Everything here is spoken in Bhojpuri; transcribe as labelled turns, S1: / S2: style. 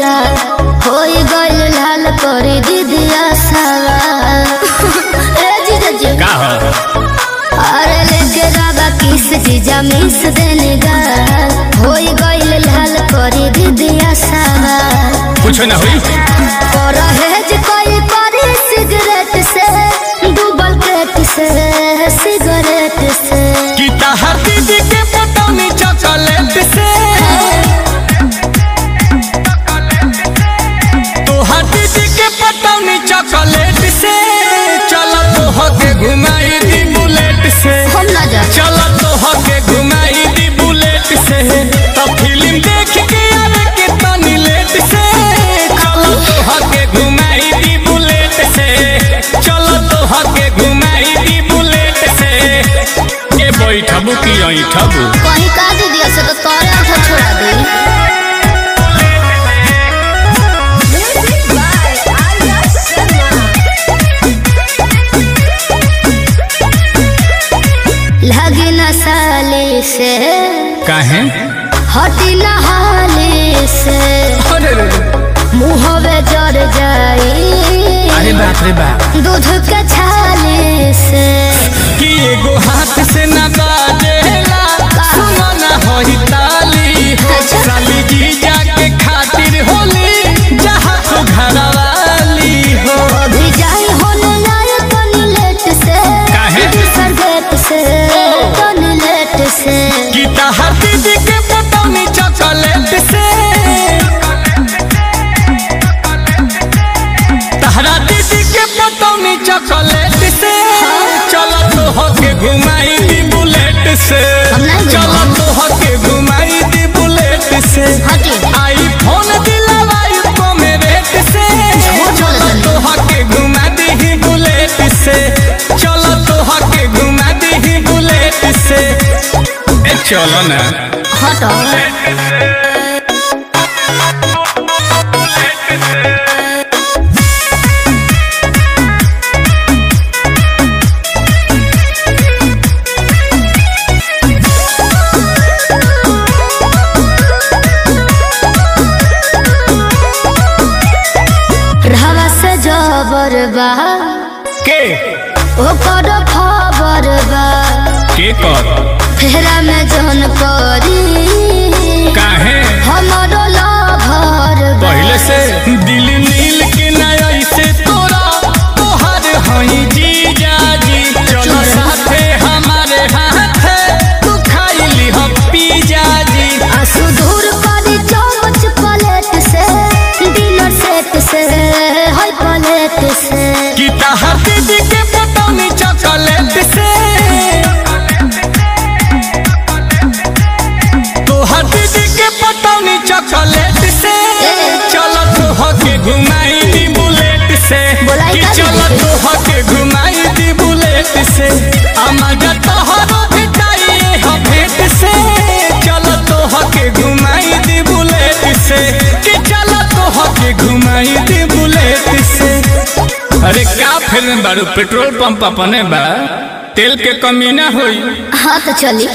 S1: गा होई गइल लाल करे दीदिया सावा ए जीजा जी
S2: का हो
S1: अरे लेके रावा किस जीजा मिस देने गा होई गइल लाल करे दीदिया सावा
S2: कुछ ना हुई
S1: और हेज कोई करे सिगरेट से डूबल पेट से सिगरेट से
S2: कि तहर दीदी के पटौनी चॉकलेट से तोहर दीदी के पटौनी चॉकलेट से चल तोहके घुमाई दी बुलेट से
S1: हम ना जा
S2: चल तोहके घुमाई दी बुलेट से तब फिल्म देख के आवे के तनी लेट से चल तोहके घुमाई दी बुलेट से चल तोहके घुमाई दी बुलेट से के बैठबू की ऐठबू
S1: कहीं का दीदिया से तो तोरे आंख छोड़ा दे लगी न साले से
S2: काहे
S1: हटी न हाले से
S2: अरे
S1: मुँहवे जर जाई
S2: अरे बाप रे बाप
S1: दूध के छाले से
S2: कि एगो हाथ से न बाजेला सुनो ना होई ताली हो साली जीजा के खातिर होली जहाँ तो घरवाली हो
S1: अभी जाई होने लाए तनी लेट से
S2: काहे?
S1: दूसर गेट से तनी लेट से
S2: कि तहर दीदी के पटौनी चॉकलेट से तहरा दीदी के पटौनी चॉकलेट से चल तोहके घुमाई दी बुलेट से
S1: हम नहीं
S2: चल
S1: घुमाई।
S2: तोहके घुमाई दी बुलेट से
S1: हटी।
S2: आईफोन दिलवाई कमे रेट से चल तोहके घुमा दी बुलेट से चल तोहके घुमा दी बुलेट से ए चलो ना
S1: हटो रहवा से जबर बा
S2: के
S1: ओकर खबर बा
S2: के कर
S1: फेरा में जन करी
S2: काहे
S1: हमारो लभर बा
S2: पहले से दिल नील के नया से तोरा तोहर हई जीजा जी चलो साथे हमारे हाथ तू खाई ली हम पिज्जा जी
S1: आंसू दूर करी चम्मच प्लेट से डिनर सेट से हाय प्लेट से
S2: कि तहर दीदी के पटौनी चॉकलेट से तोहर दीदी के पटौनी चॉकलेट से चल तोहके घुमाई दी बुलेट से
S1: बोलाई
S2: कि
S1: का
S2: चल
S1: दीदी?
S2: तोहके घुमाई दी बुलेट से मजा तोहरो भेटाइए ह भेट से चल तोहके घुमाई दी बुलेट से कि चल तोहके घुमाई दी बुलेट से अरे का फिल्म बारू पेट्रोल पंप अपने बा तेल के कमी ना होई
S1: हाँ तो चली